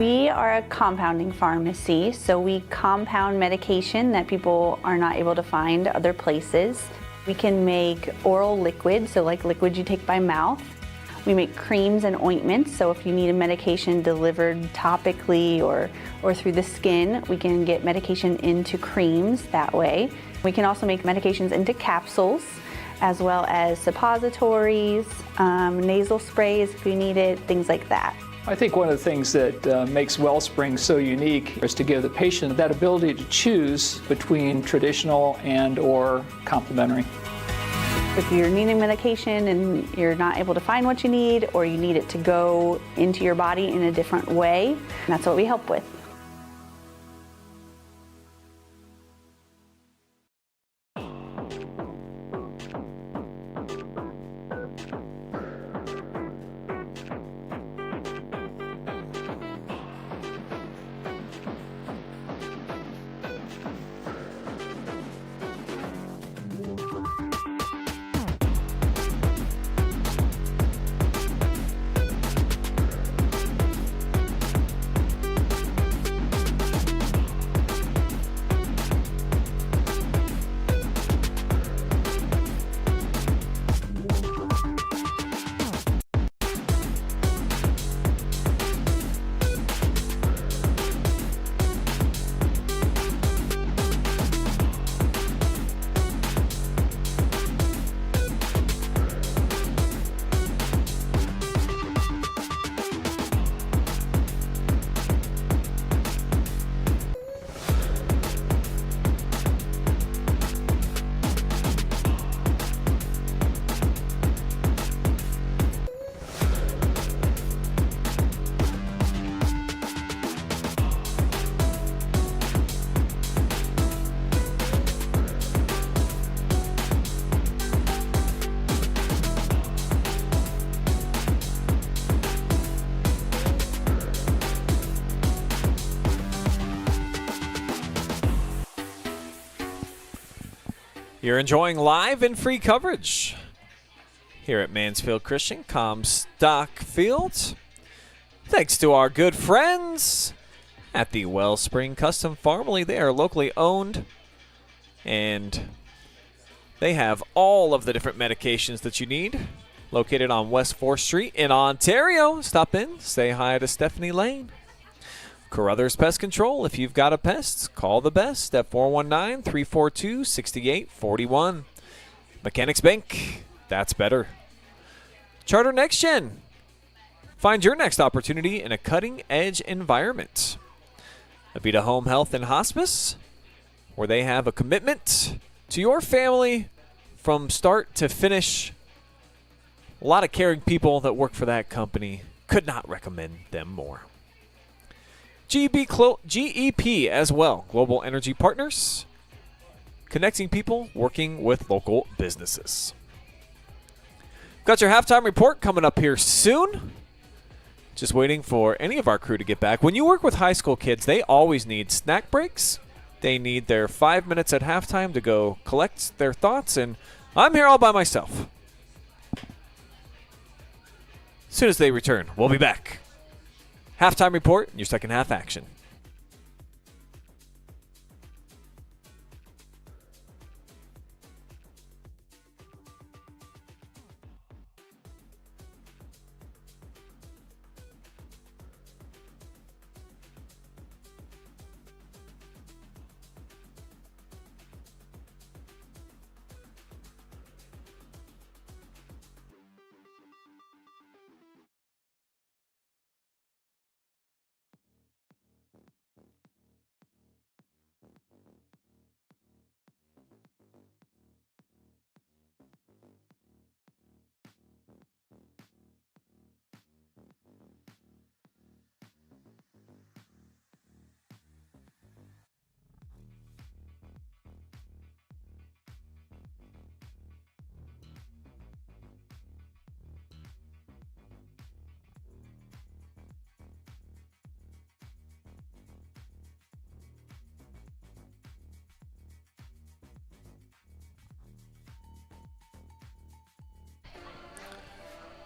We are a compounding pharmacy, so we compound medication that people are not able to find other places. We can make oral liquids, so like liquids you take by mouth. We make creams and ointments, so if you need a medication delivered topically or through the skin, we can get medication into creams that way. We can also make medications into capsules, as well as suppositories, nasal sprays if you need it, things like that. I think one of the things that makes Wellspring so unique is to give the patient that ability to choose between traditional and or complementary. If you're needing medication and you're not able to find what you need, or you need it to go into your body in a different way, that's what we help with. You're enjoying live and free coverage here at Mansfield Christian Comstock Field. Thanks to our good friends at the Wellspring Custom Pharmacy. They are locally owned, and they have all of the different medications that you need. Located on West 4th Street in Ontario. Stop in, say hi to Stephanie Lane. Carruthers Pest Control. If you've got a pest, call the best at 419-342-6841. Mechanics Bank. That's better. Charter Next Gen. Find your next opportunity in a cutting-edge environment. Avita Home Health and Hospice, where they have a commitment to your family from start to finish. A lot of caring people that work for that company. Could not recommend them more. GEP as well, Global Energy Partners, connecting people, working with local businesses. Got your halftime report coming up here soon. Just waiting for any of our crew to get back. When you work with high school kids, they always need snack breaks. They need their 5 minutes at halftime to go collect their thoughts, and I'm here all by myself. As soon as they return, we'll be back. Halftime report, your second half action.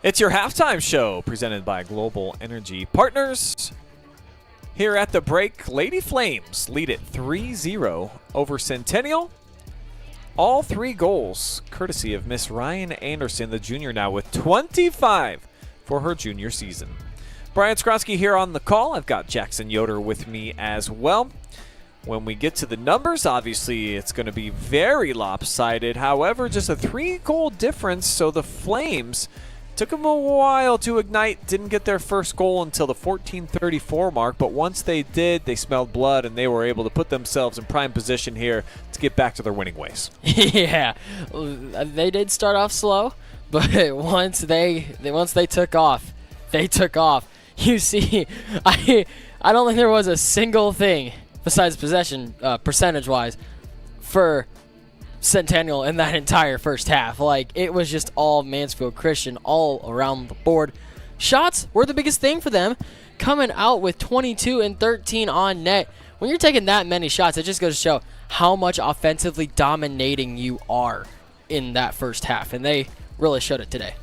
It's your halftime show presented by Global Energy Partners. Here at the break, Lady Flames lead it 3-0 over Centennial. All 3 goals courtesy of Miss Ryan Anderson, the junior, now with 25 for her junior season. Brian Skronsky here on the call. I've got Jackson Yoder with me as well. When we get to the numbers, obviously it's going to be very lopsided. However, just a 3-goal difference, so the Flames took them a while to ignite, didn't get their first goal until the 14:34 mark, but once they did, they smelled blood and they were able to put themselves in prime position here to get back to their winning ways. Yeah, they did start off slow, but once they took off, they took off. You see, I don't think there was a single thing besides possession, percentage-wise, for Centennial in that entire first half. Like, it was just all Mansfield Christian all around the board. Shots were the biggest thing for them, coming out with 22 and 13 on net. When you're taking that many shots, it just goes to show how much offensively dominating you are in that first half, and they really showed it today.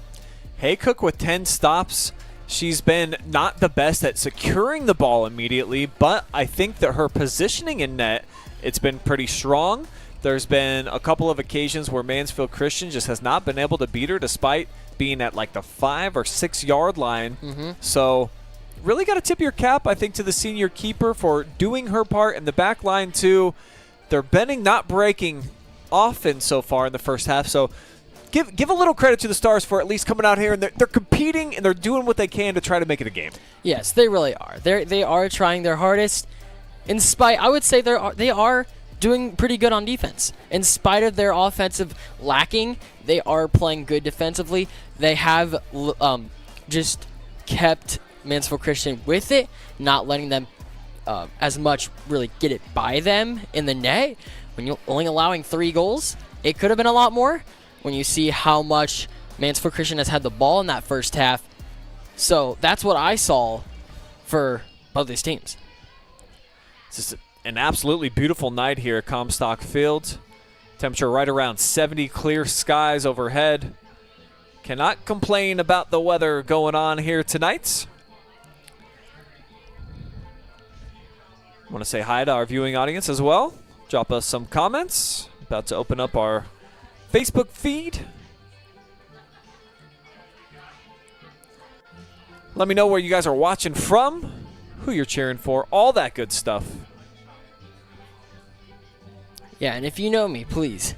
Haycock with 10 stops. She's been not the best at securing the ball immediately, but I think that her positioning in net, it's been pretty strong. There's been a couple of occasions where Mansfield Christian just has not been able to beat her despite being at like the 5 or 6 yard line. So really got to tip your cap, I think, to the senior keeper for doing her part in the back line too. They're bending, not breaking often so far in the first half. So give a little credit to the Stars for at least coming out here and they're competing and they're doing what they can to try to make it a game. Yes, they really are. They are trying their hardest. In spite, I would say they are doing pretty good on defense. In spite of their offensive lacking, they are playing good defensively. They have just kept Mansfield Christian with it, not letting them as much really get it by them in the net. When you're only allowing 3 goals, it could have been a lot more when you see how much Mansfield Christian has had the ball in that first half. So that's what I saw for both these teams. It's just an absolutely beautiful night here at Comstock Field. Temperature right around 70, clear skies overhead. Cannot complain about the weather going on here tonight. Want to say hi to our viewing audience as well. Drop us some comments. About to open up our Facebook feed. Let me know where you guys are watching from, who you're cheering for, all that good stuff. Yeah, and if you know me, please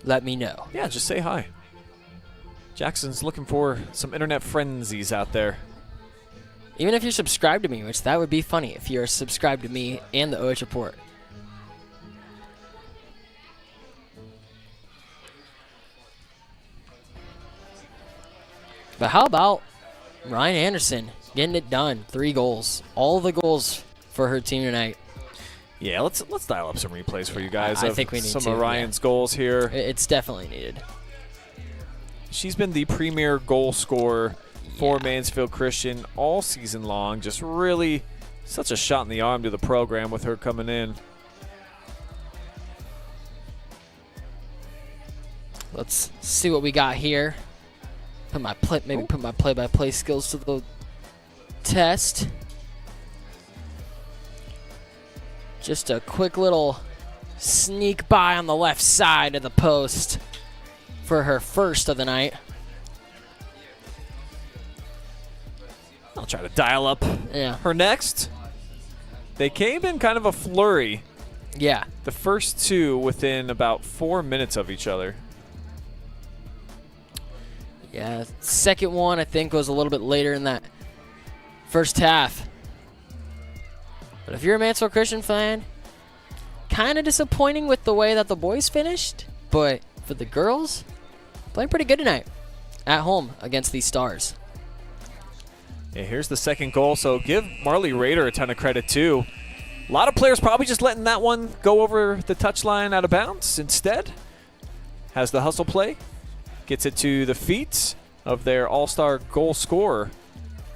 let me know. Yeah, just say hi. Jackson's looking for some internet frenzies out there. Even if you're subscribed to me, which that would be funny if you're subscribed to me and the OH.Report. But how about Ryan Anderson getting it done? 3 goals. All the goals for her team tonight. Yeah, let's dial up some replays for you guys. I think we need some to, of Ryan's goals here. It's definitely needed. She's been the premier goal scorer for Mansfield Christian all season long. Just really such a shot in the arm to the program with her coming in. Let's see what we got here. Put my play-by-play skills to the test. Just a quick little sneak by on the left side of the post for her first of the night. I'll try to dial up her next. They came in kind of a flurry. Yeah. The first 2 within about 4 minutes of each other. Yeah, second one I think was a little bit later in that first half. But if you're a Mansfield Christian fan, kind of disappointing with the way that the boys finished. But for the girls, playing pretty good tonight at home against these Stars. Yeah, here's the second goal, so give Marley Rader a ton of credit too. A lot of players probably just letting that one go over the touchline out of bounds. Instead, has the hustle play, gets it to the feet of their all-star goal scorer,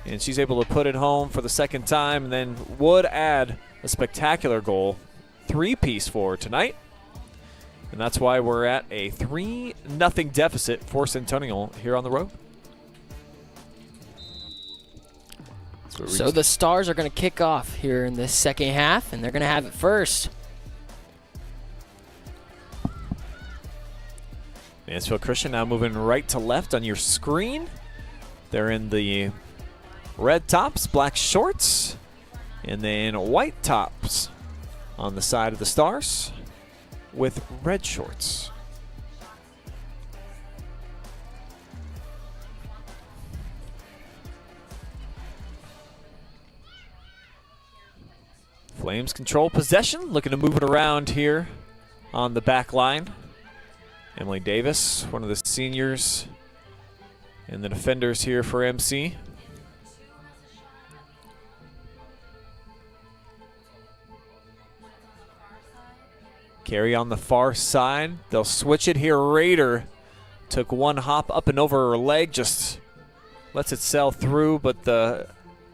and she's able to put it home for the second time, and then would add a spectacular goal, 3-piece for tonight. And that's why we're at a 3-0 deficit for Centennial here on the road. So the Stars are going to kick off here in this second half, and they're going to have it first. Mansfield Christian now moving right to left on your screen. They're in the red tops, black shorts, and then white tops on the side of the Stars with red shorts. Flames control possession, looking to move it around here on the back line. Emily Davis, one of the seniors and the defenders here for MC. Carry on the far side. They'll switch it here. Raider took one hop up and over her leg, just lets it sail through, but the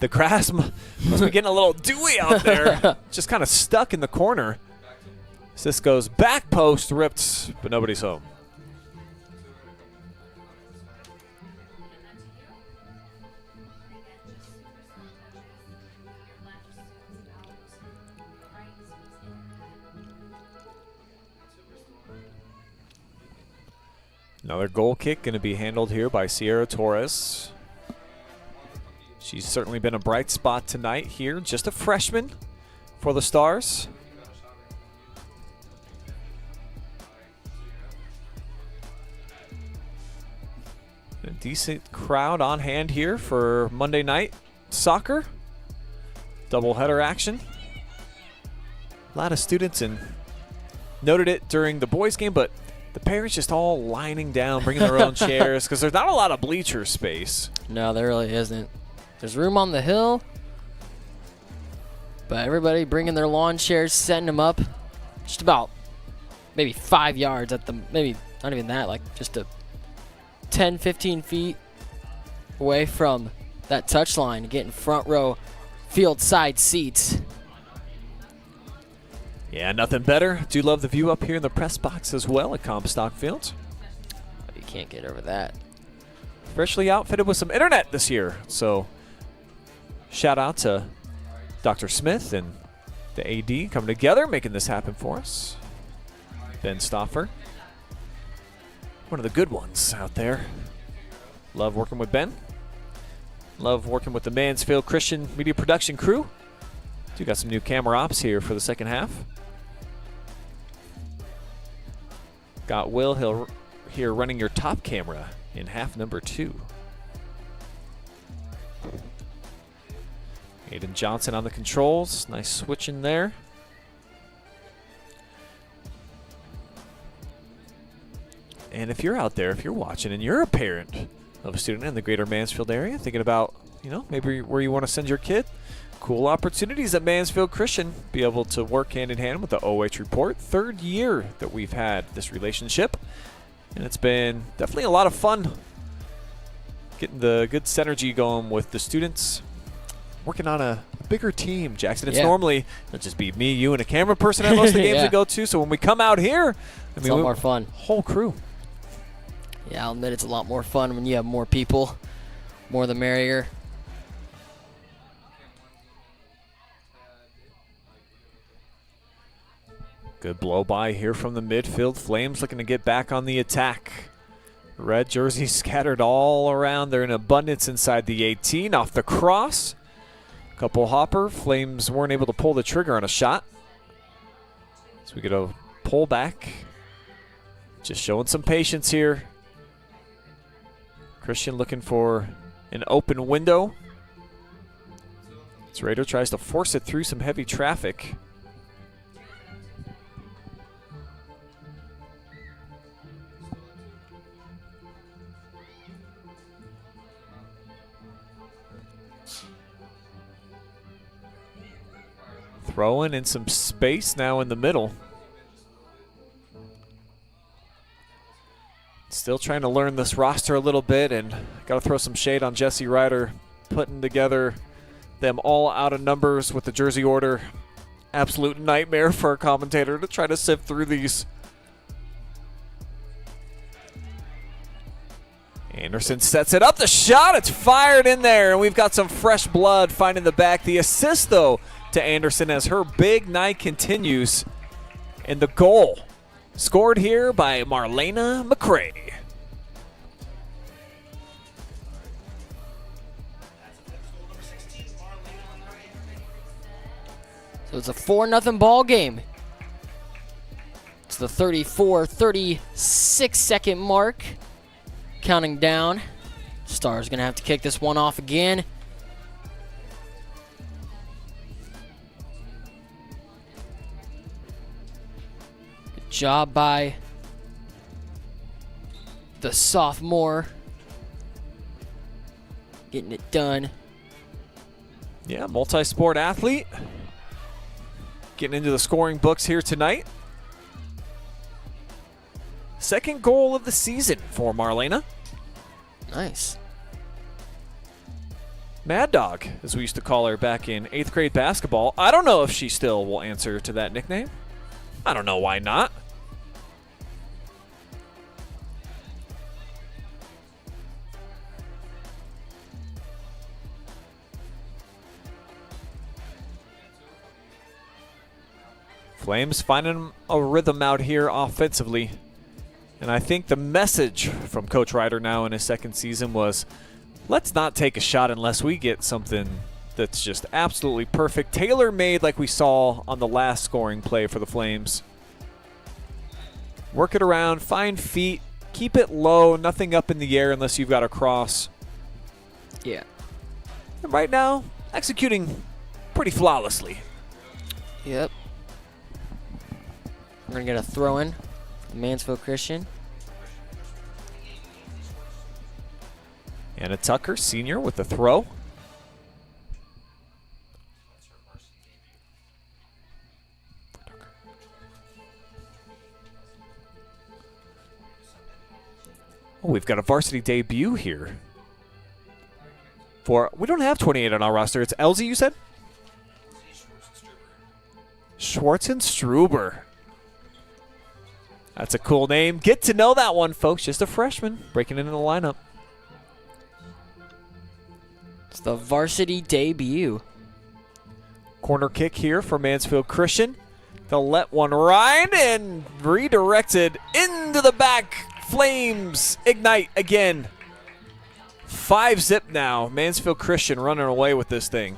grass must be getting a little dewy out there. Just kind of stuck in the corner. So this goes back post, ripped, but nobody's home. Another goal kick going to be handled here by Sierra Torres. She's certainly been a bright spot tonight here. Just a freshman for the Stars. A decent crowd on hand here for Monday night soccer. Doubleheader action. A lot of students, and noted it during the boys game, but the parents just all lining down, bringing their own chairs, because there's not a lot of bleacher space. No, there really isn't. There's room on the hill, but everybody bringing their lawn chairs, setting them up just about maybe 5 yards at the, maybe not even that, like just a 10, 15 feet away from that touch line, getting front row field side seats. Yeah, nothing better. Do love the view up here in the press box as well at Comstock Field. You can't get over that. Freshly outfitted with some internet this year, so shout out to Dr. Smith and the AD coming together, making this happen for us. Ben Stauffer, one of the good ones out there. Love working with Ben. Love working with the Mansfield Christian Media Production crew. Do got some new camera ops here for the second half. Got Will here running your top camera in half number 2. Aiden Johnson on the controls. Nice switch in there. And if you're out there, if you're watching and you're a parent of a student in the greater Mansfield area, thinking about, maybe where you want to send your kid, cool opportunities at Mansfield Christian. Be able to work hand in hand with the OH.Report. 3rd year that we've had this relationship. And it's been definitely a lot of fun getting the good synergy going with the students. Working on a bigger team, Jackson. It's normally it'll just be me, you, and a camera person at most of the games we go to. So when we come out here, it's a lot more fun. Whole crew. Yeah, I'll admit it's a lot more fun when you have more people. More the merrier. Good blow by here from the midfield. Flames looking to get back on the attack. Red jerseys scattered all around. They're in abundance inside the 18. Off the cross. Couple hopper. Flames weren't able to pull the trigger on a shot. So we get a pull back. Just showing some patience here. Christian looking for an open window. As Raider tries to force it through some heavy traffic. Throwing in some space now in the middle. Still trying to learn this roster a little bit, and got to throw some shade on Jesse Ryder, putting together them all out of numbers with the jersey order. Absolute nightmare for a commentator to try to sift through these. Anderson sets it up. The shot, it's fired in there, and we've got some fresh blood finding the back. The assist, though, to Anderson as her big night continues. And the goal scored here by Marlena McCray. So it's a 4-0 ball game. It's the 36-second mark. Counting down. Star's going to have to kick this one off again. Good job by the sophomore. Getting it done. Yeah, multi-sport athlete. Getting into the scoring books here tonight. Second goal of the season for Marlena. Nice. Mad Dog, as we used to call her back in 8th grade basketball. I don't know if she still will answer to that nickname. I don't know why not. Flames finding a rhythm out here offensively. And I think the message from Coach Ryder now in his second season was, let's not take a shot unless we get something that's just absolutely perfect, tailor-made like we saw on the last scoring play for the Flames. Work it around, find feet, keep it low, nothing up in the air unless you've got a cross. Yeah. And right now, executing pretty flawlessly. Yep. We're going to get a throw in. Mansfield Christian. Anna Tucker, senior, with the throw. Oh, we've got a varsity debut here. We don't have 28 on our roster. It's Elsie, you said? Schwartz and Struber. That's a cool name. Get to know that one, folks. Just a freshman breaking into the lineup. It's the varsity debut. Corner kick here for Mansfield Christian. They'll let one ride and redirected into the back. Flames ignite again. 5-zip now. Mansfield Christian running away with this thing.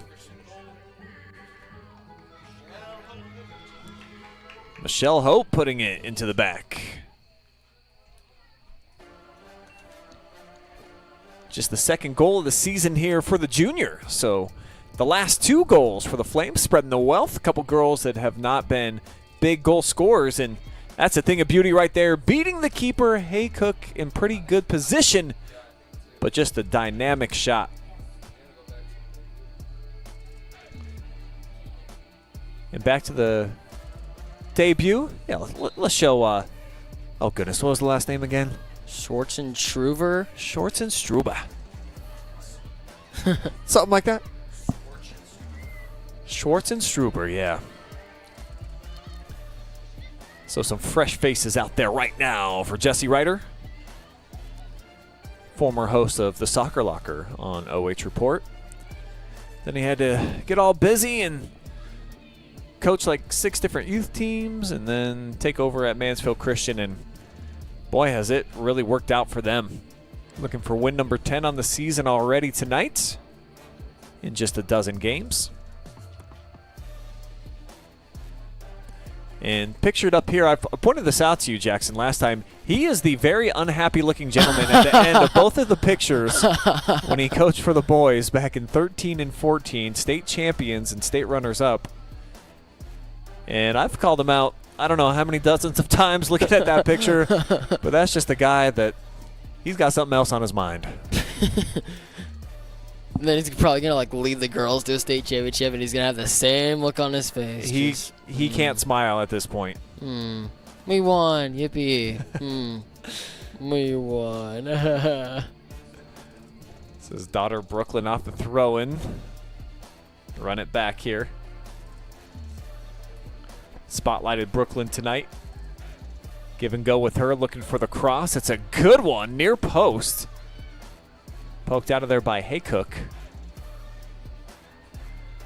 Michelle Hope putting it into the back. Just the second goal of the season here for the junior. So the last 2 goals for the Flames, spreading the wealth. A couple girls that have not been big goal scorers, and that's a thing of beauty right there. Beating the keeper, Haycook, in pretty good position, but just a dynamic shot. And back to the debut. Yeah, let's show, oh goodness, what was the last name again? Schwartz and Struber. Schwartz and Struber. Something like that. Schwartz and Struber, yeah. So some fresh faces out there right now for Jesse Ryder, former host of the Soccer Locker on OH.Report. Then he had to get all busy and coach like 6 different youth teams and then take over at Mansfield Christian, and boy, has it really worked out for them. Looking for win number 10 on the season already tonight in just a dozen games. And pictured up here, I pointed this out to you, Jackson, last time. He is the very unhappy-looking gentleman at the end of both of the pictures when he coached for the boys back in 13 and 14, state champions and state runners-up. And I've called him out, I don't know how many dozens of times looking at that picture, but that's just a guy that he's got something else on his mind. And then he's probably going to like lead the girls to a state championship, and he's going to have the same look on his face. He can't smile at this point. We won. Yippee. We won. This is his daughter Brooklyn off the throw-in. Run it back here. Spotlighted Brooklyn tonight. Give and go with her, looking for the cross. It's a good one, near post. Poked out of there by Haycook.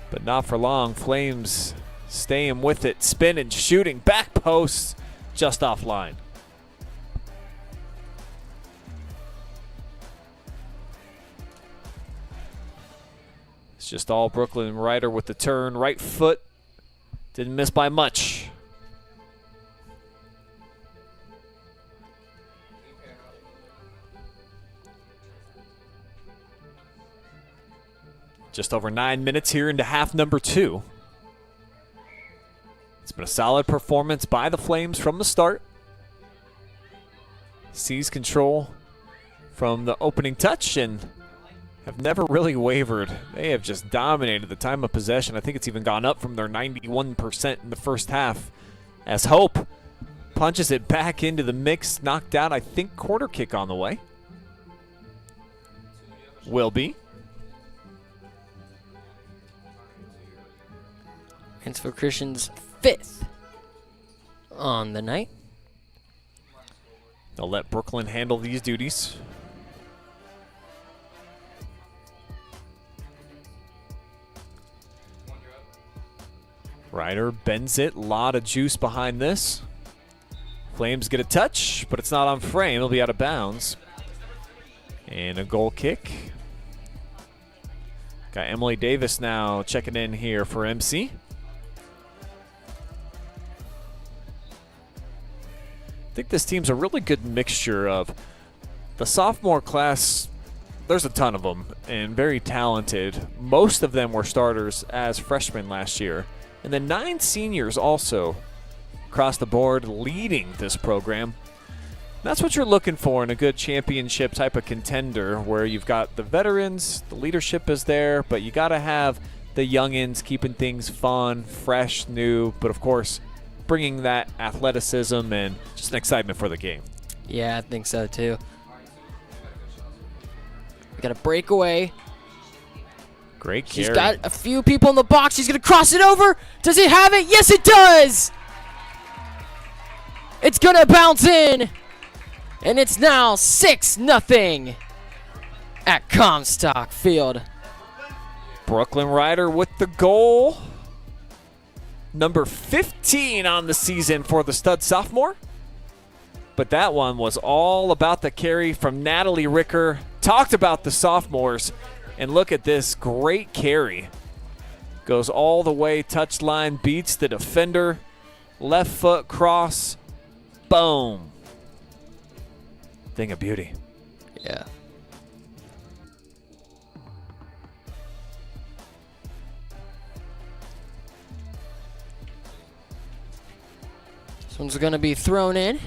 But not for long. Flames staying with it. Spinning, shooting. Back post. Just offline. It's just all Brooklyn Ryder with the turn. Right foot. Didn't miss by much. Just over 9 minutes here into half number 2. It's been a solid performance by the Flames from the start. Seize control from the opening touch and have never really wavered. They have just dominated the time of possession. I think it's even gone up from their 91% in the first half as Hope punches it back into the mix. Knocked out, I think, quarter kick on the way. Will be. Mansfield Christian's 5th on the night. They'll let Brooklyn handle these duties. Ryder bends it. Lot of juice behind this. Flames get a touch, but it's not on frame. It'll be out of bounds. And a goal kick. Got Emily Davis now checking in here for MC. I think this team's a really good mixture of the sophomore class. There's a ton of them and very talented. Most of them were starters as freshmen last year. And then 9 seniors also across the board leading this program. That's what you're looking for in a good championship type of contender, where you've got the veterans, the leadership is there, but you got to have the youngins keeping things fun, fresh, new, but of course bringing that athleticism and just an excitement for the game. Yeah, I think so too. We got a breakaway. Great carry. She's got a few people in the box. She's going to cross it over. Does it have it? Yes, it does. It's going to bounce in. And it's now 6-0 at Comstock Field. Brooklyn Ryder with the goal. Number 15 on the season for the stud sophomore. But that one was all about the carry from Natalie Ricker. Talked about the sophomores. And look at this great carry. Goes all the way, touchline, beats the defender. Left foot cross. Boom. Thing of beauty. Yeah. This one's going to be thrown in.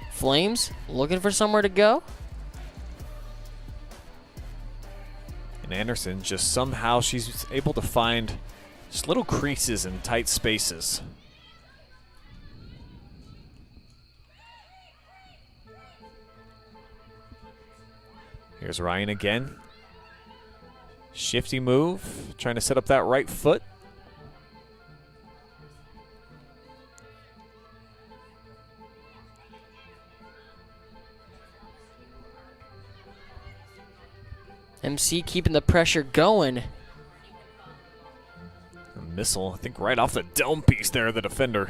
Flames looking for somewhere to go. And Anderson just somehow she's able to find just little creases in tight spaces. Here's Ryan again. Shifty move, trying to set up that right foot. MC keeping the pressure going. A missile, I think right off the dome piece there, the defender.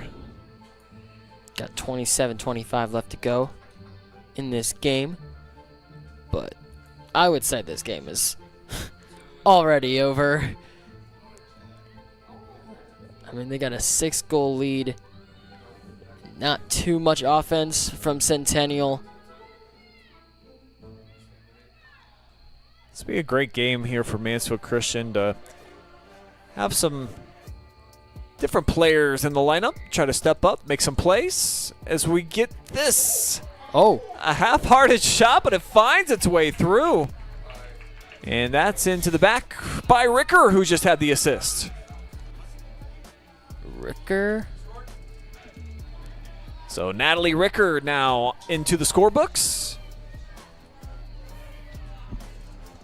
Got 27-25 left to go in this game. But I would say this game is already over. I mean, they got a 6-goal lead. Not too much offense from Centennial. This will be a great game here for Mansfield Christian to have some different players in the lineup, try to step up, make some plays as we get this. Oh. A half-hearted shot, but it finds its way through. And that's into the back by Ricker, who just had the assist. Ricker. So Natalie Ricker now into the scorebooks.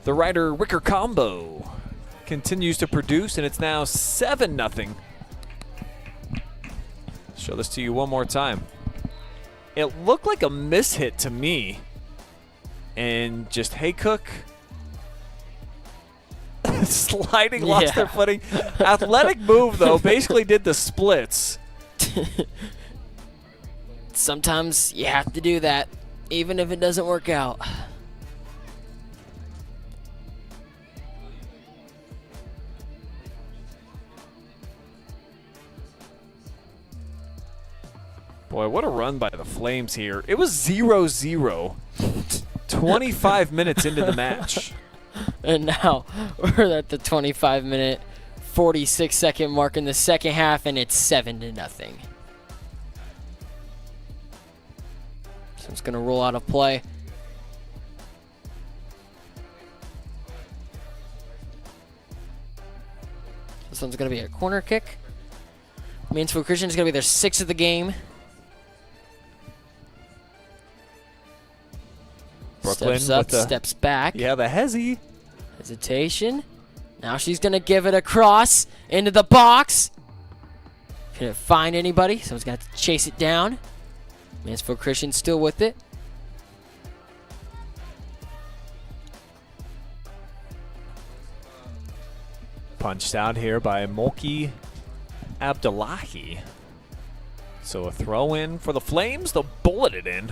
The Ryder-Ricker combo continues to produce, and it's now 7-0. Show this to you one more time. It looked like a mishit to me. And just Haycock sliding, lost their footing. Athletic move, though, basically did the splits. Sometimes you have to do that, even if it doesn't work out. Boy, what a run by the Flames here. It was 0-0. 25 minutes into the match. And now we're at the 25-minute, 46-second mark in the second half, and it's 7-0. So it's going to roll out of play. This one's going to be a corner kick. Mansfield Christian is going to be their 6th of the game. Brooklyn steps up, with the, steps back. Yeah, the hezzy. Hesitation. Now she's going to give it across into the box. Couldn't find anybody. Someone's going to have to chase it down. Mansfield Christian still with it. Punched out here by Mulki Abdullahi. So a throw in for the Flames. They'll bullet it in.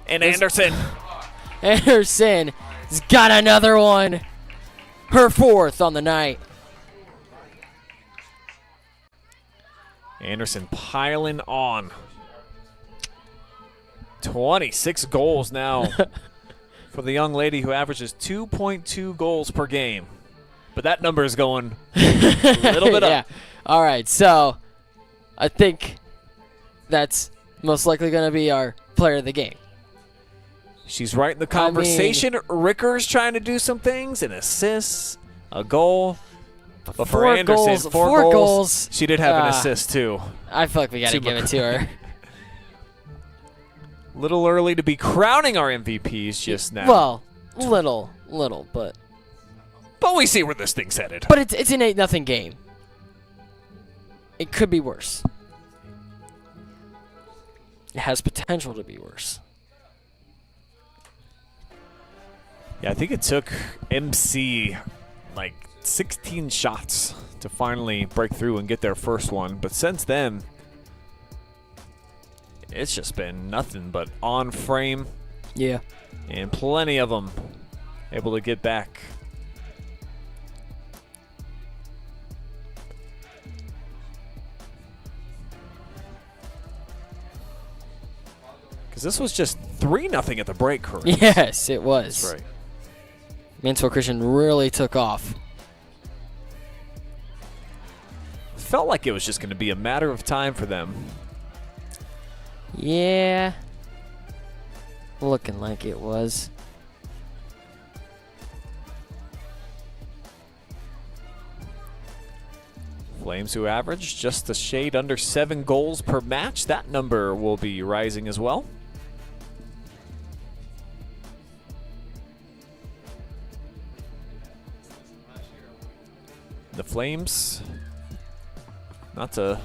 And Anderson. Anderson has got another one. Her 4th on the night. Anderson piling on. 26 goals now for the young lady who averages 2.2 goals per game. But that number is going a little bit up. All right, so I think that's most likely going to be our player of the game. She's right in the conversation. Ricker's trying to do some things, an assist, a goal. But for Anderson, four goals. She did have an assist, too. I feel like we got to give it to her. Little early to be crowning our MVPs just now. Well, little, but we see where this thing's headed. But it's an 8-0 game. It could be worse. It has potential to be worse. Yeah, I think it took MC like 16 shots to finally break through and get their first one. But since then, it's just been nothing but on frame. Yeah. And plenty of them able to get back. Because this was just 3-0 at the break, correct? Yes, it was. That's right. Mansfield Christian really took off. Felt like it was just going to be a matter of time for them. Yeah. Looking like it was. Flames, who averaged just a shade under 7 goals per match. That number will be rising as well. The Flames, not to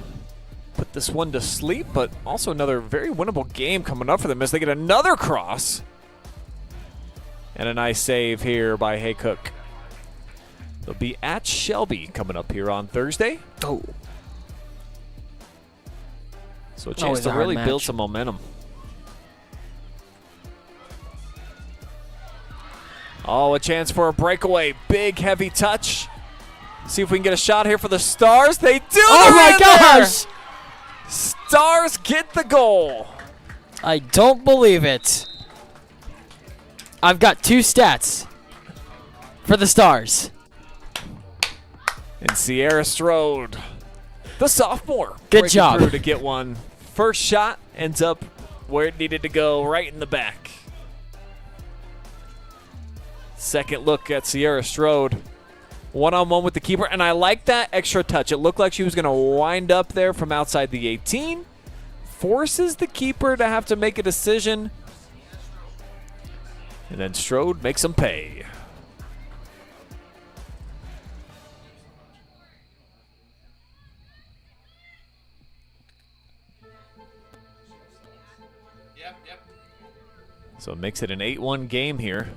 put this one to sleep, but also another very winnable game coming up for them as they get another cross. And a nice save here by Haycock. They'll be at Shelby coming up here on Thursday. Oh. So a chance to really build some momentum. Oh, a chance for a breakaway. Big, heavy touch. See if we can get a shot here for the Stars. They do! Oh my gosh! Stars get the goal. I don't believe it. I've got 2 stats for the Stars. And Sierra Strode, the sophomore, good breaking job through to get one. First shot ends up where it needed to go, right in the back. Second look at Sierra Strode. One-on-one with the keeper, and I like that extra touch. It looked like she was going to wind up there from outside the 18. Forces the keeper to have to make a decision. And then Strode makes him pay. So it makes it an 8-1 game here.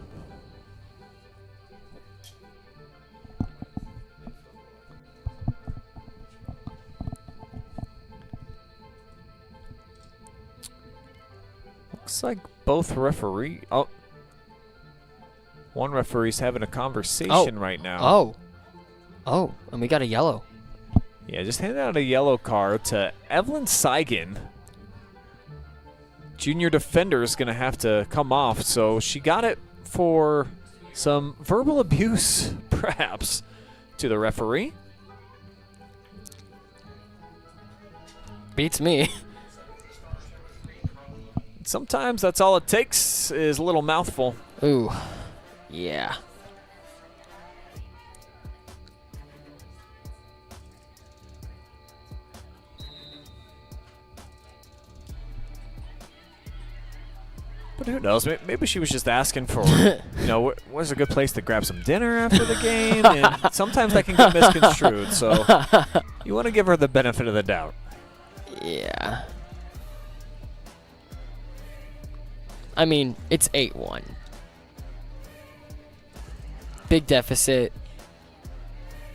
Looks like both one referee's having a conversation right now. Oh, and we got a yellow. Yeah, just handed out a yellow card to Evelyn Seigen. Junior defender is going to have to come off, so she got it for some verbal abuse, perhaps, to the referee. Beats me. Sometimes that's all it takes is a little mouthful. Ooh, yeah. But who knows? Maybe she was just asking for, where's a good place to grab some dinner after the game? And sometimes that can get misconstrued, so you want to give her the benefit of the doubt. Yeah. I mean, it's 8-1. Big deficit.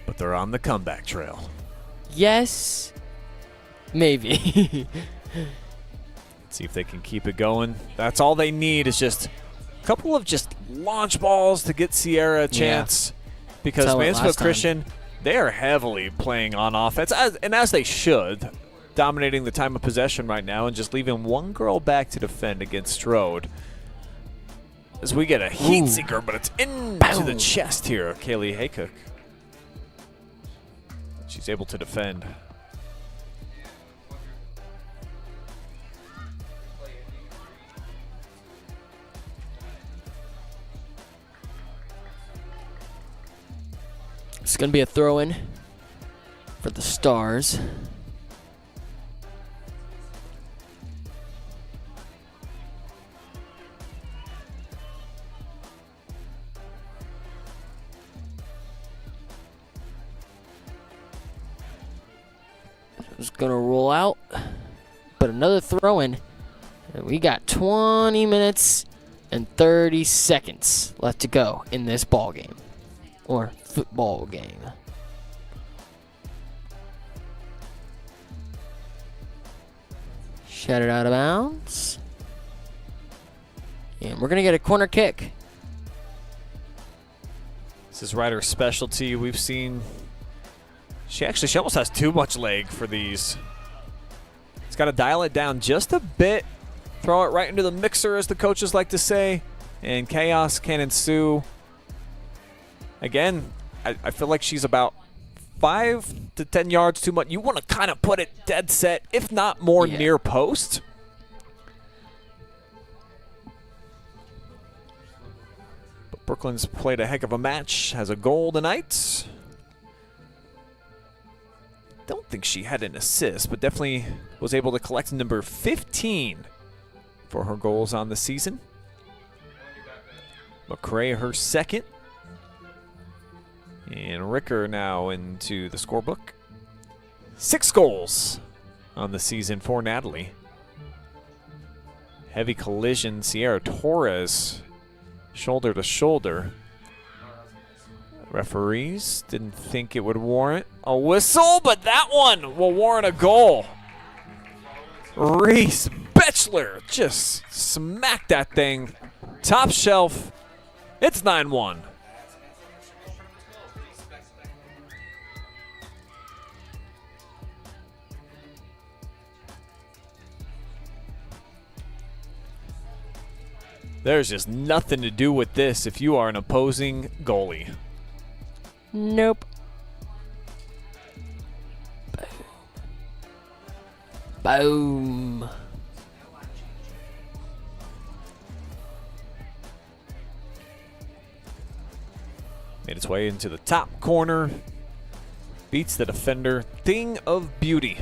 But they're on the comeback trail. Yes. Maybe. See if they can keep it going. That's all they need is just a couple of just launch balls to get Sierra a chance. Yeah. Because Mansfield Christian, they are heavily playing on offense, as they should, dominating the time of possession right now and just leaving one girl back to defend against Strode. As we get a heat seeker, but it's into the chest here of Kaylee Haycock. She's able to defend. It's going to be a throw-in for the Stars. It's going to roll out, but another throw-in. And we got 20 minutes and 30 seconds left to go in this ball game. Or football game. Shut it out of bounds. And we're going to get a corner kick. This is Ryder's specialty. We've seen she almost has too much leg for these. It's got to dial it down just a bit. Throw it right into the mixer, as the coaches like to say. And chaos can ensue. Again, I feel like she's about 5 to 10 yards too much. You want to kind of put it dead set, if not more near post. But Brooklyn's played a heck of a match, has a goal tonight. Don't think she had an assist, but definitely was able to collect number 15 for her goals on the season. McCray, her second. And Ricker now into the scorebook. 6 goals on the season for Natalie. Heavy collision, Sierra Torres, shoulder to shoulder. Referees didn't think it would warrant a whistle, but that one will warrant a goal. Reese Betchler just smacked that thing. Top shelf. It's 9-1. There's just nothing to do with this if you are an opposing goalie. Nope. Boom. Made its way into the top corner. Beats the defender. Thing of beauty.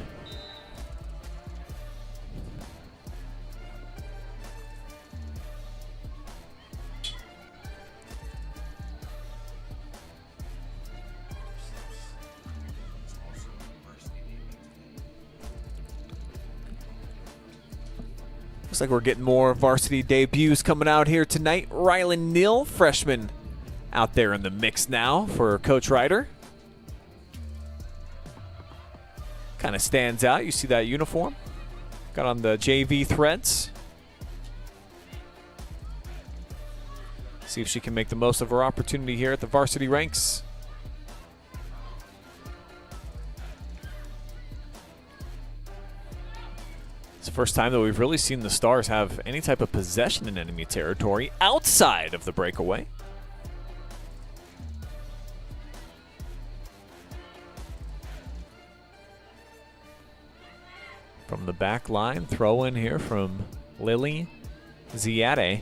Looks like we're getting more varsity debuts coming out here tonight. Rylan Neal, freshman, out there in the mix now for Coach Ryder. Kind of stands out. You see that uniform? Got on the JV threads. See if she can make the most of her opportunity here at the varsity ranks. It's the first time that we've really seen the Stars have any type of possession in enemy territory outside of the breakaway. From the back line, throw in here from Lily Ziade.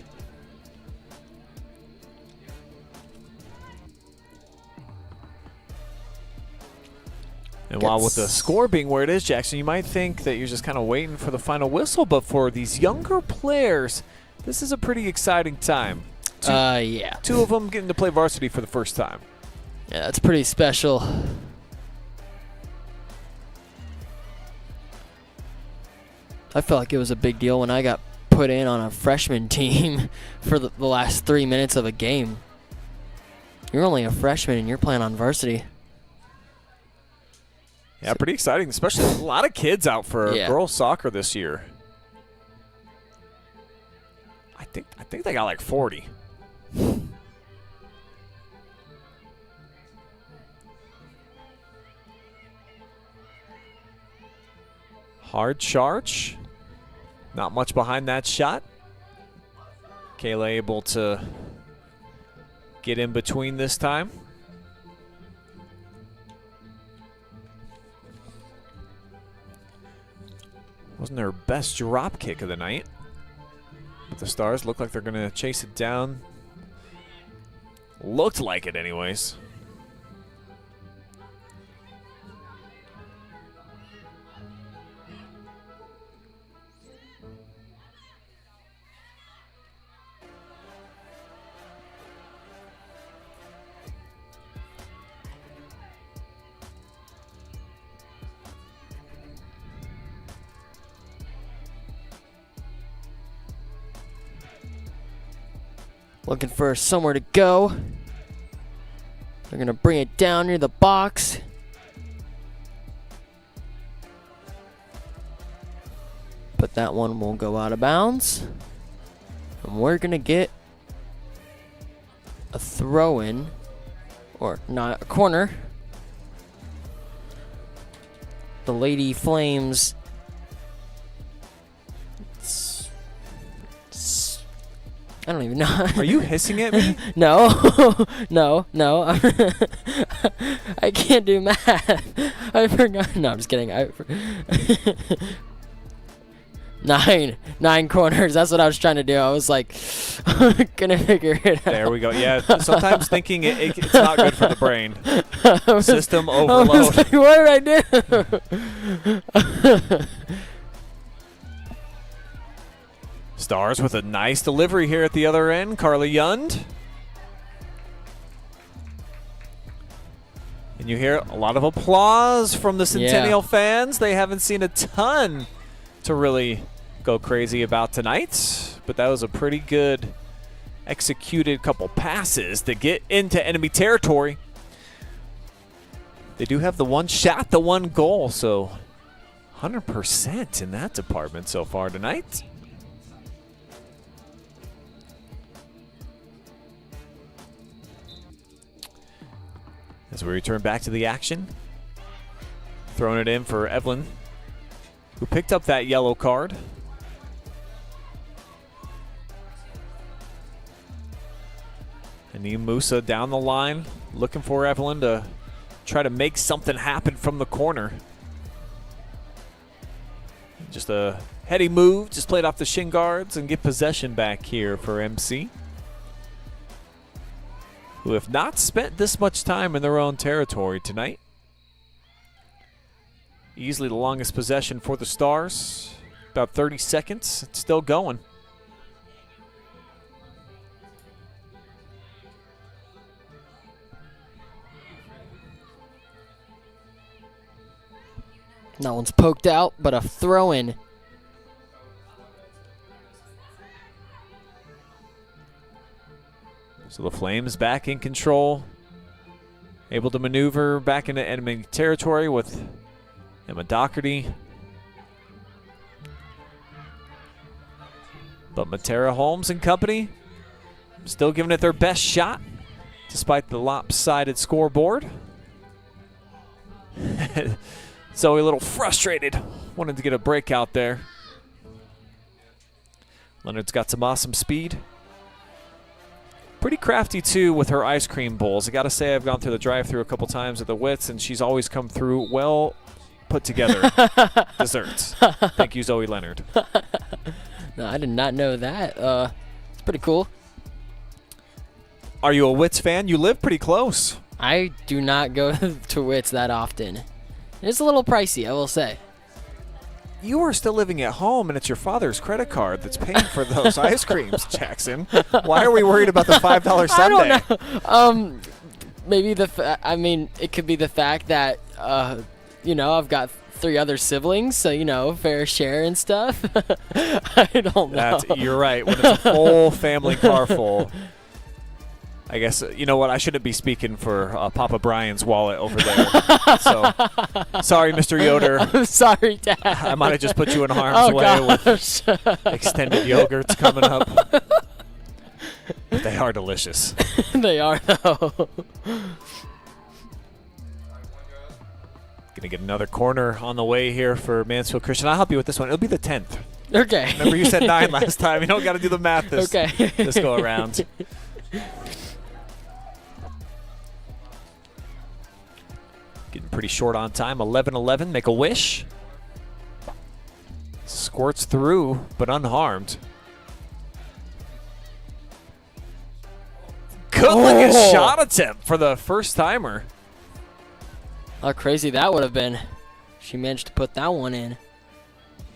And while with the score being where it is, Jackson, you might think that you're just kind of waiting for the final whistle, but for these younger players, this is a pretty exciting time. Yeah. Two of them getting to play varsity for the first time. Yeah, that's pretty special. I felt like it was a big deal when I got put in on a freshman team for the last 3 minutes of a game. You're only a freshman and you're playing on varsity. Yeah, pretty exciting, especially a lot of kids out for girls soccer this year. I think they got like 40. Hard charge. Not much behind that shot. Kayla able to get in between this time. Wasn't their best drop kick of the night. But the Stars look like they're going to chase it down. Looked like it anyways. Looking for somewhere to go. They're going to bring it down near the box. But that one will go out of bounds. And we're going to get a throw-in. Or not, a corner. The Lady Flames. I don't even know. Are you hissing at me? No. No. I can't do math. I forgot. No, I'm just kidding. Nine corners. That's what I was trying to do. I was like, gonna figure it out. There we go. Yeah, sometimes thinking it's not good for the brain. System I overload. was like, what did I do? Stars with a nice delivery here at the other end. Carly Yund. And you hear a lot of applause from the Centennial fans. They haven't seen a ton to really go crazy about tonight. But that was a pretty good executed couple passes to get into enemy territory. They do have the one shot, the one goal. So 100% in that department so far tonight. As we return back to the action, throwing it in for Evelyn, who picked up that yellow card. Anim Musa down the line, looking for Evelyn to try to make something happen from the corner. Just a heady move, just played off the shin guards and get possession back here for MC, who have not spent this much time in their own territory tonight. Easily the longest possession for the Stars. About 30 seconds. It's still going. That one's poked out, but a throw-in. So the Flames back in control, able to maneuver back into enemy territory with Emma Doherty. But Matera Holmes and company still giving it their best shot despite the lopsided scoreboard. Zoe a little frustrated, wanted to get a break out there. Leonard's got some awesome speed. Pretty crafty, too, with her ice cream bowls. I got to say, I've gone through the drive-thru a couple times at the Wits, and she's always come through well put together desserts. Thank you, Zoe Leonard. No, I did not know that. It's pretty cool. Are you a Wits fan? You live pretty close. I do not go to Wits that often. It's a little pricey, I will say. You are still living at home, and it's your father's credit card that's paying for those ice creams, Jackson. Why are we worried about the $5 sundae? I don't know. Maybe it could be the fact that, I've got 3 other siblings, so, fair share and stuff. I don't know. You're right. When it's a full family car full, I guess, you know what, I shouldn't be speaking for Papa Brian's wallet over there. So, sorry, Mr. Yoder. I'm sorry, Dad. I might have just put you in harm's way with extended yogurts coming up. But they are delicious. They are, though. Gonna get another corner on the way here for Mansfield Christian. I'll help you with this one. It'll be the 10th. Okay. Remember you said 9 last time. You don't got to do the math this go around. Getting pretty short on time. 11-11. Make a wish. Squirts through, but unharmed. Good looking shot attempt for the first timer. How crazy that would have been. She managed to put that one in.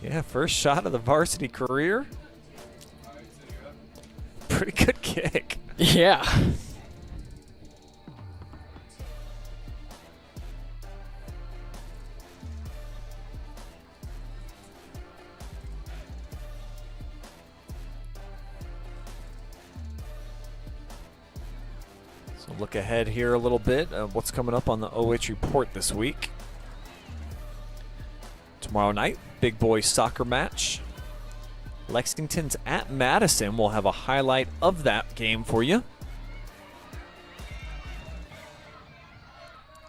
Yeah, first shot of the varsity career. Pretty good kick. Yeah. So look ahead here a little bit of what's coming up on the OH.Report this week. Tomorrow night, big boys soccer match. Lexington's at Madison. We'll have a highlight of that game for you.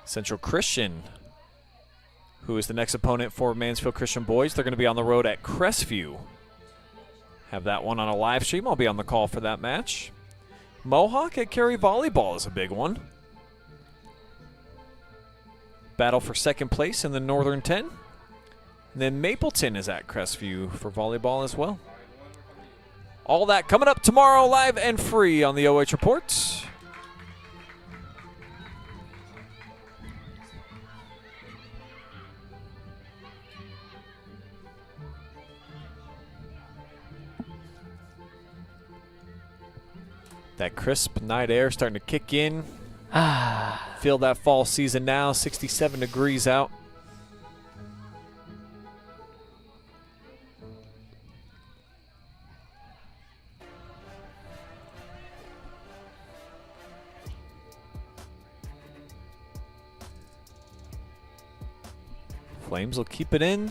Central Christian, who is the next opponent for Mansfield Christian boys. They're going to be on the road at Crestview. Have that one on a live stream. I'll be on the call for that match. Mohawk at Cary Volleyball is a big one. Battle for second place in the Northern 10. And then Mapleton is at Crestview for volleyball as well. All that coming up tomorrow, live and free on the OH.Report. That crisp night air starting to kick in. Feel that fall season now, 67 degrees out. Flames will keep it in.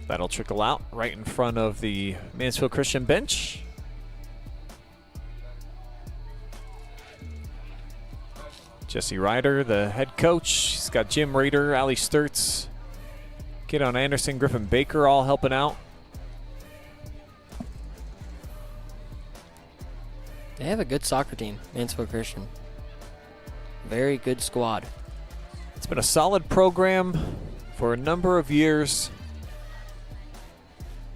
That'll trickle out right in front of the Mansfield Christian bench. Jesse Ryder, the head coach. He's got Jim Rader, Ali Sturtz, Kidon Anderson, Griffin Baker all helping out. They have a good soccer team, Mansfield Christian. Very good squad. It's been a solid program for a number of years.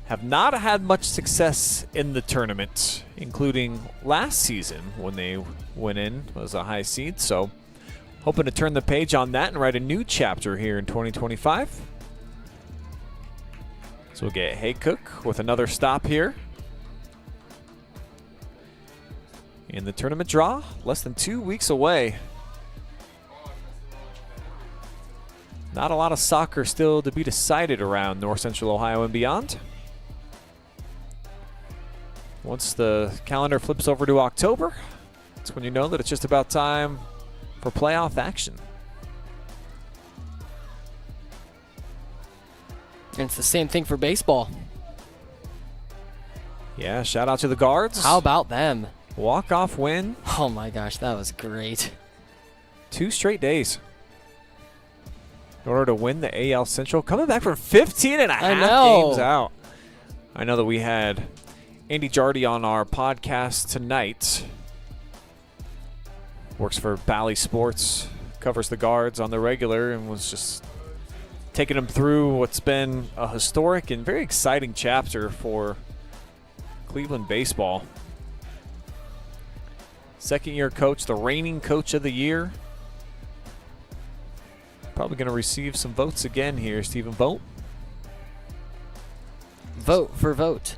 Have not had much success in the tournament, including last season when they went in as a high seed. So hoping to turn the page on that and write a new chapter here in 2025. So we'll get Haycook with another stop here. In the tournament draw, less than 2 weeks away. Not a lot of soccer still to be decided around North Central Ohio and beyond. Once the calendar flips over to October, that's when you know that it's just about time for playoff action. And it's the same thing for baseball. Yeah, shout out to the guards. How about them? Walk-off win. Oh my gosh, that was great. 2 straight days in order to win the AL Central. Coming back from 15 and a half games out. I know that we had Andy Jardy on our podcast tonight. Works for Bally Sports, covers the guards on the regular, and was just taking them through what's been a historic and very exciting chapter for Cleveland baseball. Second-year coach, the reigning coach of the year. Probably going to receive some votes again here, Stephen. Vote. Vote for vote.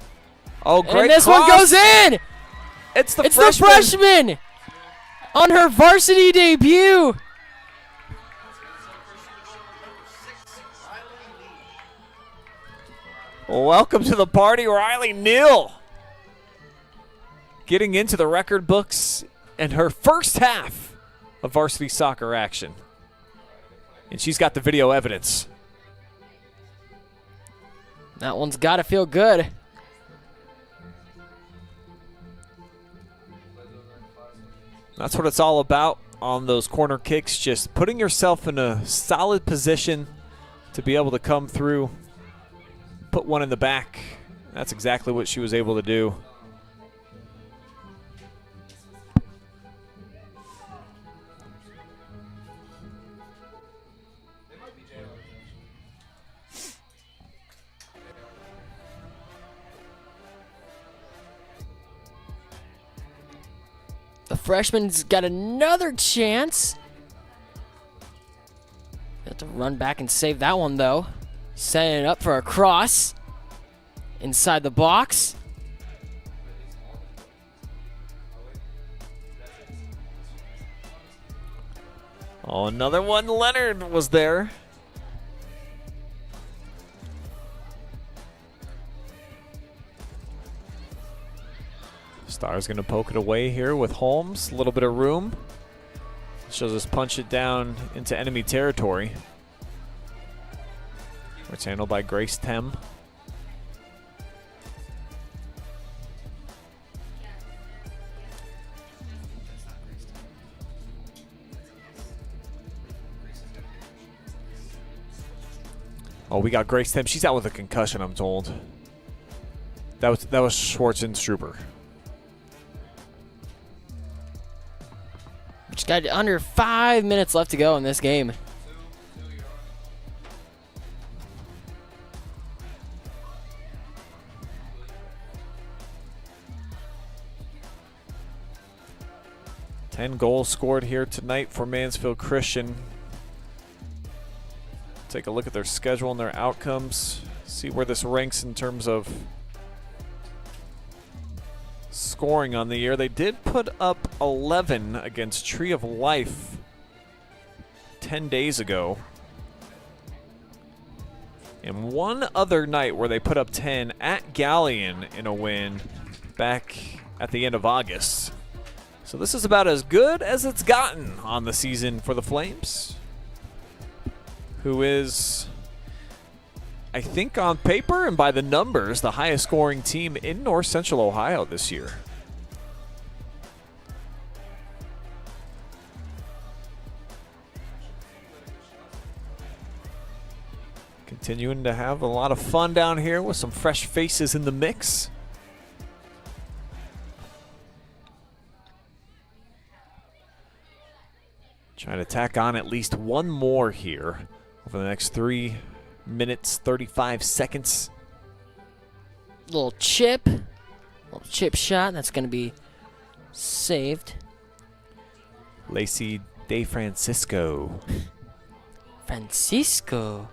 Oh, great And this cross. one goes in! It's the It's freshman. the freshman on her varsity debut. Welcome to the party, Riley Neal. Getting into the record books in her first half of varsity soccer action. And she's got the video evidence. That one's got to feel good. That's what it's all about on those corner kicks, just putting yourself in a solid position to be able to come through, put one in the back. That's exactly what she was able to do. The freshman's got another chance. Have to run back and save that one, though. Setting it up for a cross. Inside the box. Oh, another one. Leonard was there. Star's going to poke it away here with Holmes. A little bit of room. She'll just punch it down into enemy territory. It's handled by Grace Tem. Oh, we got Grace Tem. She's out with a concussion, I'm told. That was Schwarzenstruber. Just got under 5 minutes left to go in this game. Ten goals scored here tonight for Mansfield Christian. Take a look at their schedule and their outcomes. See where this ranks in terms of scoring on the year. They did put up 11 against Tree of Life 10 days ago. And one other night where they put up 10 at Galleon in a win back at the end of August. So this is about as good as it's gotten on the season for the Flames, who is, I think on paper and by the numbers, the highest scoring team in North Central Ohio this year. Continuing to have a lot of fun down here with some fresh faces in the mix. Trying to tack on at least one more here over the next 3 minutes, 35 seconds. Little chip shot. That's going to be saved. Lacey De Francisco. Francisco.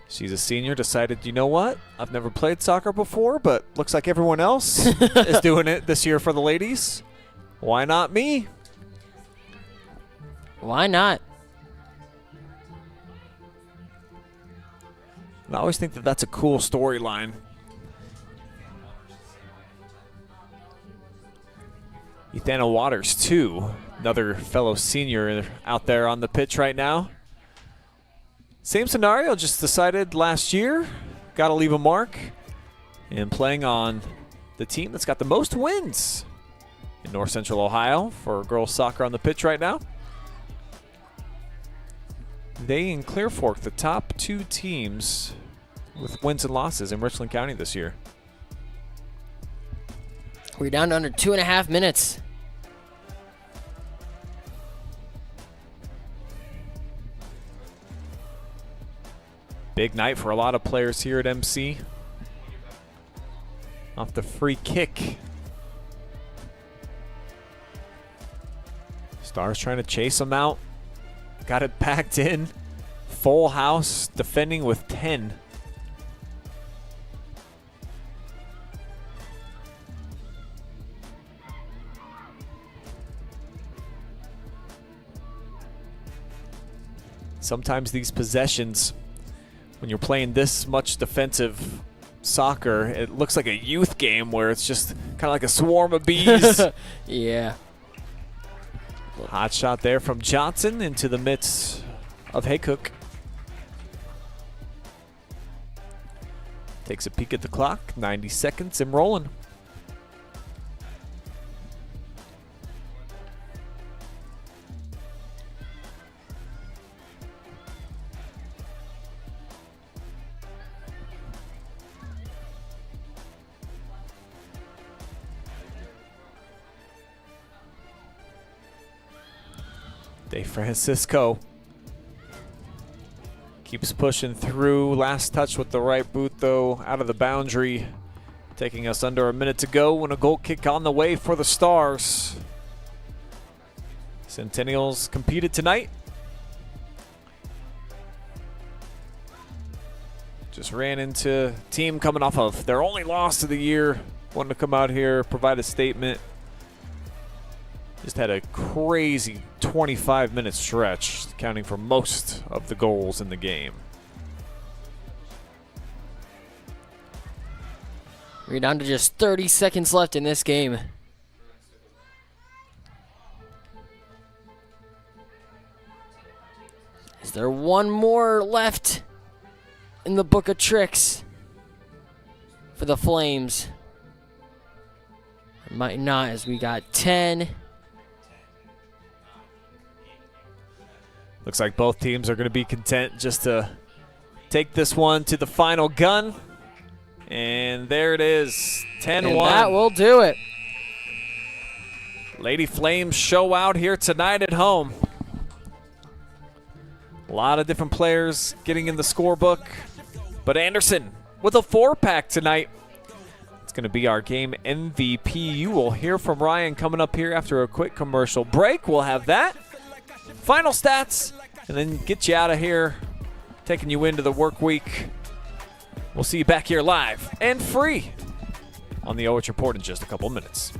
She's a senior, decided, you know what? I've never played soccer before, but looks like everyone else is doing it this year for the ladies. Why not me? Why not? And I always think that that's a cool storyline. Nathaniel Waters, too. Another fellow senior out there on the pitch right now. Same scenario, just decided last year, got to leave a mark, and playing on the team that's got the most wins in North Central Ohio for girls soccer on the pitch right now. They and Clear Fork, the top two teams with wins and losses in Richland County this year. We're down to under 2.5 minutes. Big night for a lot of players here at MC. Off the free kick. Stars trying to chase them out. Got it packed in. Full house, defending with 10. Sometimes these possessions, when you're playing this much defensive soccer, it looks like a youth game where it's just kind of like a swarm of bees. Yeah. Hot shot there from Johnson into the midst of Haycock. Takes a peek at the clock, 90 seconds and rolling. De Francisco keeps pushing through. Last touch with the right boot, though, out of the boundary. Taking us under a minute to go when a goal kick on the way for the Stars. Centennials competed tonight. Just ran into a team coming off of their only loss of the year. Wanted to come out here, provide a statement. Just had a crazy 25-minute stretch, accounting for most of the goals in the game. We're down to just 30 seconds left in this game. Is there one more left in the book of tricks for the Flames? Might not, as we got 10. Looks like both teams are going to be content just to take this one to the final gun. And there it is, 10-1. And that will do it. Lady Flames show out here tonight at home. A lot of different players getting in the scorebook. But Anderson with a 4-pack tonight. It's going to be our game MVP. You will hear from Ryan coming up here after a quick commercial break. We'll have that. Final stats, and then get you out of here, taking you into the work week. We'll see you back here live and free on the OH.Report in just a couple minutes.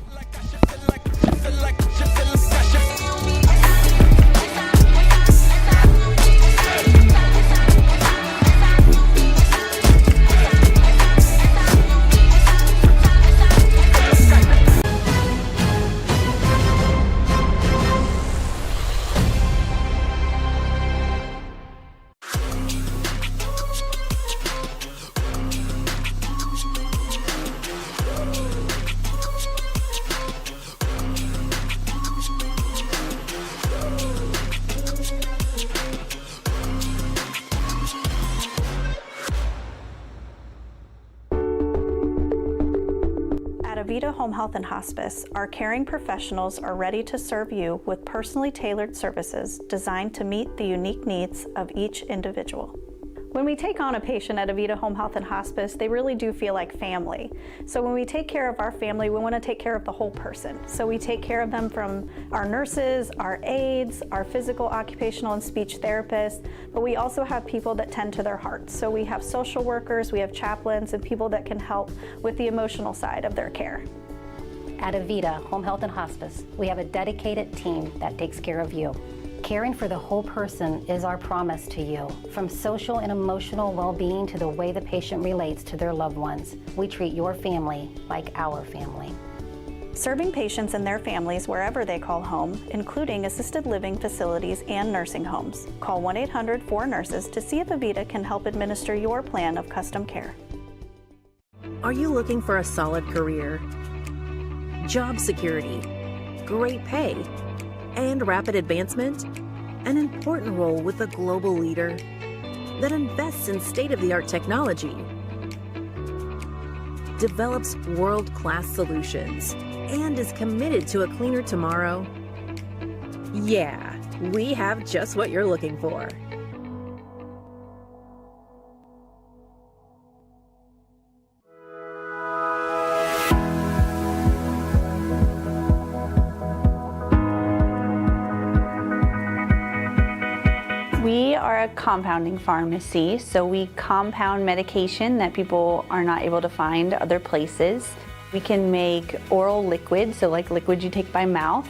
Home Health and Hospice, our caring professionals are ready to serve you with personally tailored services designed to meet the unique needs of each individual. When we take on a patient at Avita Home Health and Hospice, they really do feel like family. So when we take care of our family, we want to take care of the whole person. So we take care of them from our nurses, our aides, our physical, occupational, and speech therapists, but we also have people that tend to their hearts. So we have social workers, we have chaplains, and people that can help with the emotional side of their care. At Avita Home Health and Hospice, we have a dedicated team that takes care of you. Caring for the whole person is our promise to you. From social and emotional well-being to the way the patient relates to their loved ones, we treat your family like our family. serving patients and their families wherever they call home, including assisted living facilities and nursing homes. Call 1-800-4NURSES to see if Avita can help administer your plan of custom care. Are you looking for a solid career, job security, great pay, and rapid advancement? An important role with a global leader that invests in state-of-the-art technology, develops world-class solutions, and is committed to a cleaner tomorrow? Yeah, we have just what you're looking for. We are a compounding pharmacy, so we compound medication that people are not able to find other places. We can make oral liquids, so like liquids you take by mouth.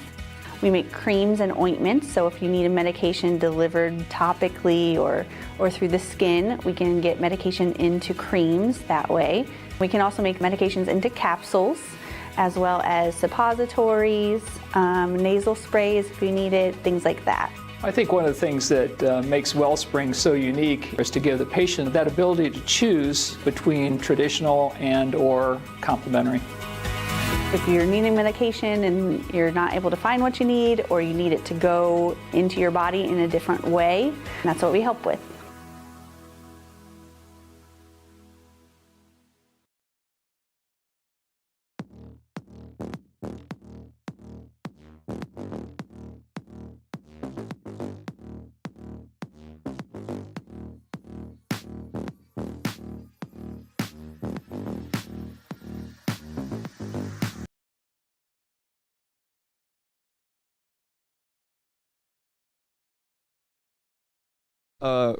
We make creams and ointments, so if you need a medication delivered topically or through the skin, we can get medication into creams that way. We can also make medications into capsules, as well as suppositories, nasal sprays if you need it, things like that. I think one of the things that makes Wellspring so unique is to give the patient that ability to choose between traditional and or complementary. If you're needing medication and you're not able to find what you need, or you need it to go into your body in a different way, that's what we help with.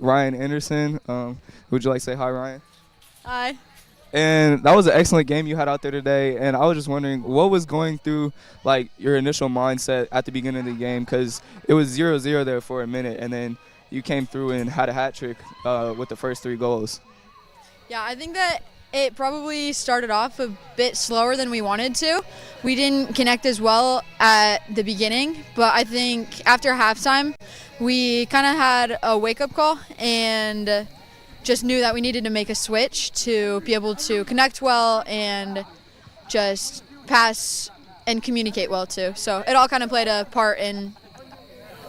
Ryan Anderson. Would you like to say hi, Ryan? Hi. And that was an excellent game you had out there today. And I was just wondering, what was going through like your initial mindset at the beginning of the game? Because it was 0-0 there for a minute, and then you came through and had a hat trick with the first 3 goals. Yeah, I think that it probably started off a bit slower than we wanted to. We didn't connect as well at the beginning, but I think after halftime, we kind of had a wake-up call and just knew that we needed to make a switch to be able to connect well and just pass and communicate well too. So it all kind of played a part in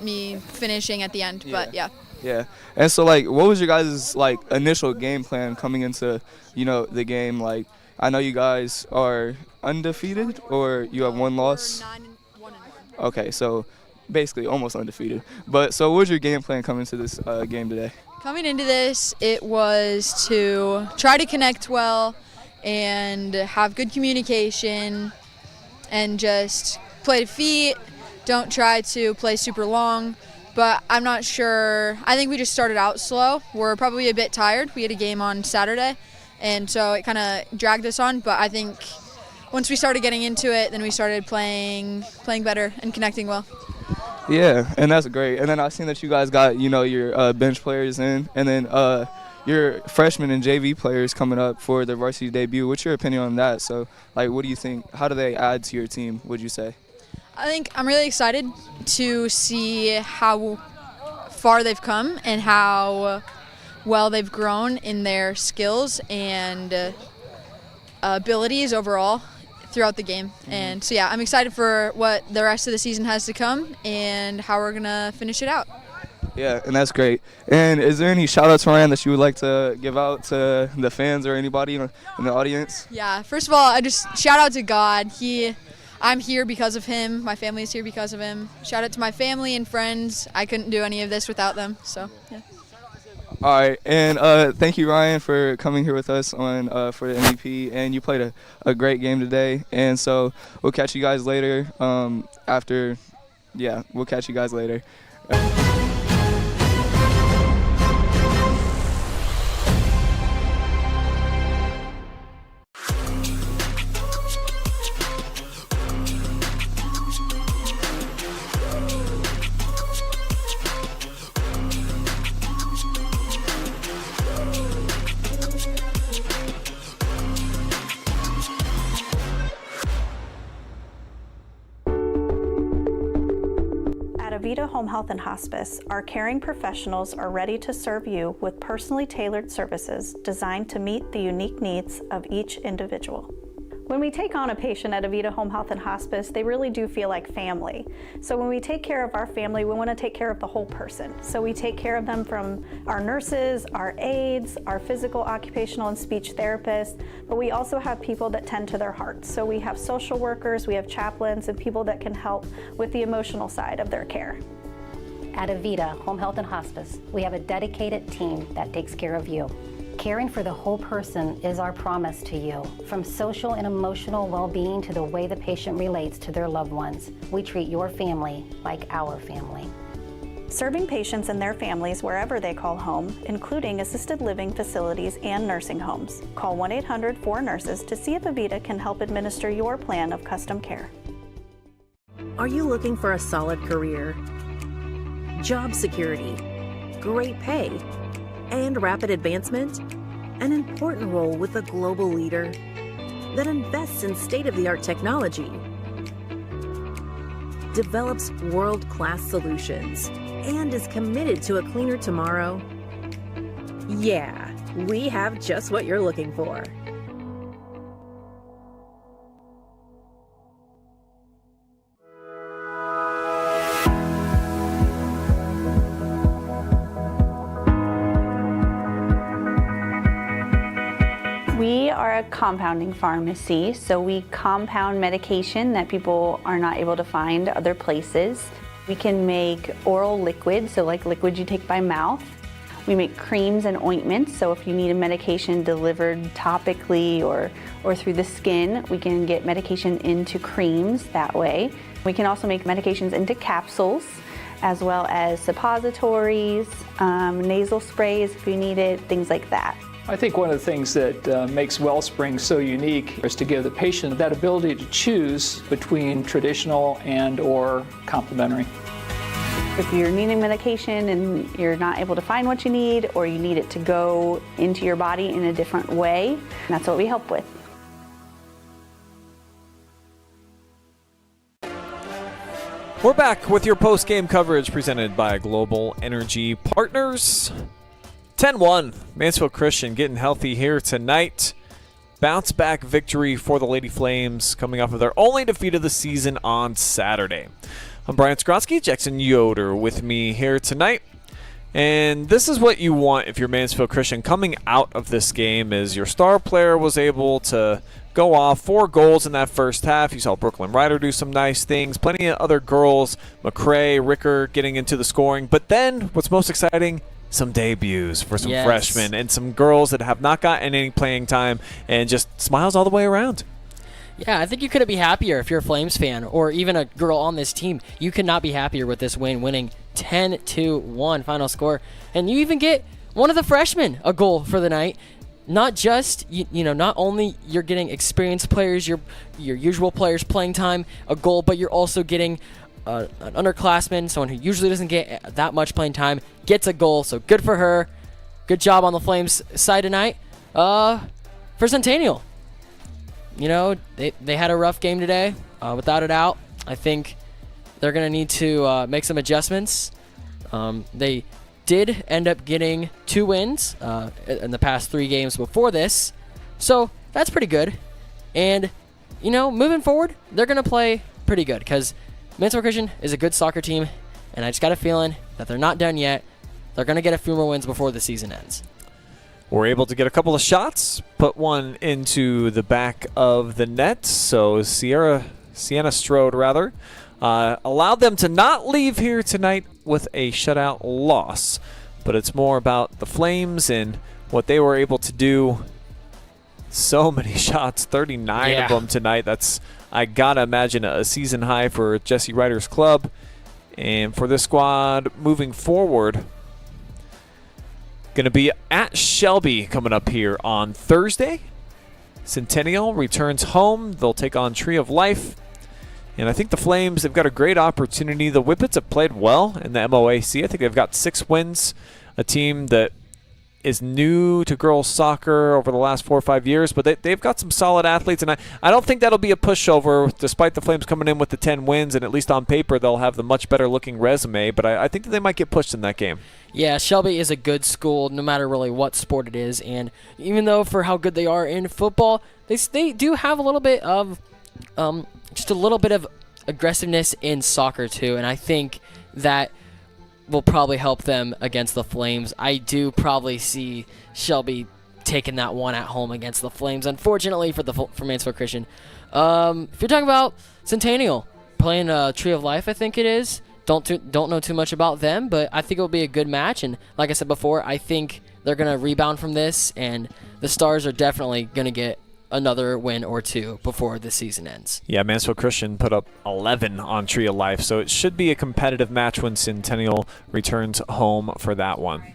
me finishing at the end, but yeah. Yeah. And so, like, what was your guys' like initial game plan coming into, the game? Like, I know you guys are undefeated, or you have 1 loss. 9-1. Okay, so basically almost undefeated. But so, what was your game plan coming into this game today? Coming into this, it was to try to connect well and have good communication and just play to feet. Don't try to play super long. But I'm not sure. I think we just started out slow. We're probably a bit tired. We had a game on Saturday, and so it kind of dragged us on. But I think once we started getting into it, then we started playing better and connecting well. Yeah, and that's great. And then I've seen that you guys got, your bench players in, and then your freshmen and JV players coming up for their varsity debut. What's your opinion on that? So, like, what do you think? How do they add to your team, would you say? I think I'm really excited to see how far they've come and how well they've grown in their skills and abilities overall throughout the game. And so, yeah, I'm excited for what the rest of the season has to come and how we're going to finish it out. Yeah, and that's great. And is there any shout-outs, Ryan, that you would like to give out to the fans or anybody in the audience? Yeah, first of all, I just shout out to God. I'm here because of him. My family is here because of him. Shout out to my family and friends. I couldn't do any of this without them. So, yeah. All right, and thank you, Ryan, for coming here with us on for the MVP. And you played a great game today. And so we'll catch you guys later. We'll catch you guys later. Avita Home Health and Hospice, our caring professionals are ready to serve you with personally tailored services designed to meet the unique needs of each individual. When we take on a patient at Avita Home Health and Hospice, they really do feel like family. So when we take care of our family, we want to take care of the whole person. So we take care of them from our nurses, our aides, our physical, occupational, and speech therapists, but we also have people that tend to their hearts. So we have social workers, we have chaplains, and people that can help with the emotional side of their care. At Avita Home Health and Hospice, we have a dedicated team that takes care of you. Caring for the whole person is our promise to you. From social and emotional well-being to the way the patient relates to their loved ones, we treat your family like our family. Serving patients and their families wherever they call home, including assisted living facilities and nursing homes. Call 1-800-4NURSES to see if Avita can help administer your plan of custom care. Are you looking for a solid career, job security, great pay, and rapid advancement? An important role with a global leader that invests in state-of-the-art technology, develops world-class solutions, and is committed to a cleaner tomorrow? Yeah, we have just what you're looking for. We are a compounding pharmacy, so we compound medication that people are not able to find other places. We can make oral liquids, so like liquids you take by mouth. We make creams and ointments, so if you need a medication delivered topically or through the skin, we can get medication into creams that way. We can also make medications into capsules, as well as suppositories, nasal sprays if you need it, things like that. I think one of the things that makes Wellspring so unique is to give the patient that ability to choose between traditional and or complementary. If you're needing medication and you're not able to find what you need, or you need it to go into your body in a different way, that's what we help with. We're back with your post-game coverage presented by Global Energy Partners. 10-1, Mansfield Christian getting healthy here tonight. Bounce back victory for the Lady Flames coming off of their only defeat of the season on Saturday. I'm Brian Skronsky, Jackson Yoder with me here tonight. And this is what you want if you're Mansfield Christian coming out of this game, is your star player was able to go off 4 goals in that first half. You saw Brooklyn Ryder do some nice things. Plenty of other girls, McCrae, Ricker getting into the scoring. But then what's most exciting, some debuts for some freshmen and some girls that have not gotten any playing time, and just smiles all the way around. Yeah, I think you couldn't be happier if you're a Flames fan or even a girl on this team. You could not be happier with this win, winning 10-1 final score. And you even get one of the freshmen a goal for the night. Not just, not only you're getting experienced players, your usual players playing time, a goal, but you're also getting an underclassman, someone who usually doesn't get that much playing time, gets a goal. So good for her. Good job on the Flames side tonight. For Centennial, they had a rough game today, without a doubt. I think they're going to need to make some adjustments. They did end up getting 2 wins in the past 3 games before this, so that's pretty good. And, moving forward, they're going to play pretty good because Mansfield Christian is a good soccer team, and I just got a feeling that they're not done yet. They're going to get a few more wins before the season ends. We're able to get a couple of shots, put one into the back of the net. So Sienna Strode, allowed them to not leave here tonight with a shutout loss. But it's more about the Flames and what they were able to do. So many shots, 39 of them tonight. That's, I gotta imagine, a season high for Jesse Ryder's club. And for this squad moving forward, going to be at Shelby coming up here on Thursday. Centennial returns home. They'll take on Tree of Life. And I think the Flames, they've got a great opportunity. The Whippets have played well in the MOAC. I think they've got 6 wins. A team that, is new to girls soccer over the last 4 or 5 years, but they've got some solid athletes, and I don't think that'll be a pushover, despite the Flames coming in with the 10 wins, and at least on paper they'll have the much better looking resume, but I think that they might get pushed in that game. Yeah, Shelby is a good school, no matter really what sport it is, and even though for how good they are in football, they do have a little bit of, just a little bit of aggressiveness in soccer too, and I think that will probably help them against the Flames. I do probably see Shelby taking that one at home against the Flames, unfortunately for Mansfield Christian. If you're talking about Centennial playing Tree of Life, I think it is. Don't know too much about them, but I think it'll be a good match. And like I said before, I think they're going to rebound from this, and the Stars are definitely going to get another win or two before the season ends. Yeah, Mansfield Christian put up 11 on Tree of Life, so it should be a competitive match when Centennial returns home for that one.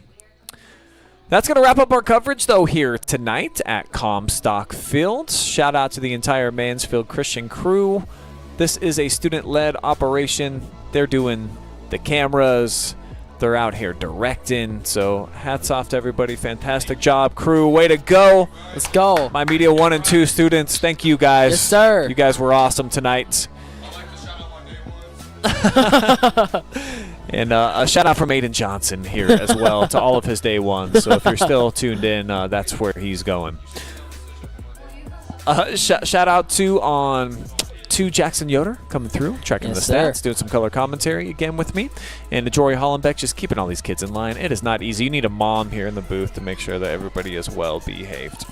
That's going to wrap up our coverage, though, here tonight at Comstock Field. Shout out to the entire Mansfield Christian crew. This is a student-led operation. They're doing the cameras. They're out here directing. So hats off to everybody. Fantastic job, crew. Way to go. Let's go. My Media 1 and 2 students, thank you guys. Yes, sir. You guys were awesome tonight. And a shout out from Aiden Johnson here as well to all of his day ones. So if you're still tuned in, that's where he's going. Shout out to Jackson Yoder coming through, checking the stats, doing some color commentary again with me. And to Jory Hollenbeck, just keeping all these kids in line. It is not easy. You need a mom here in the booth to make sure that everybody is well behaved.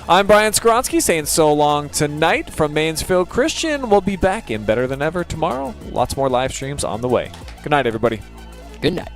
I'm Brian Skoronsky saying so long tonight from Mansfield Christian. We'll be back in Better Than Ever tomorrow. Lots more live streams on the way. Good night, everybody. Good night.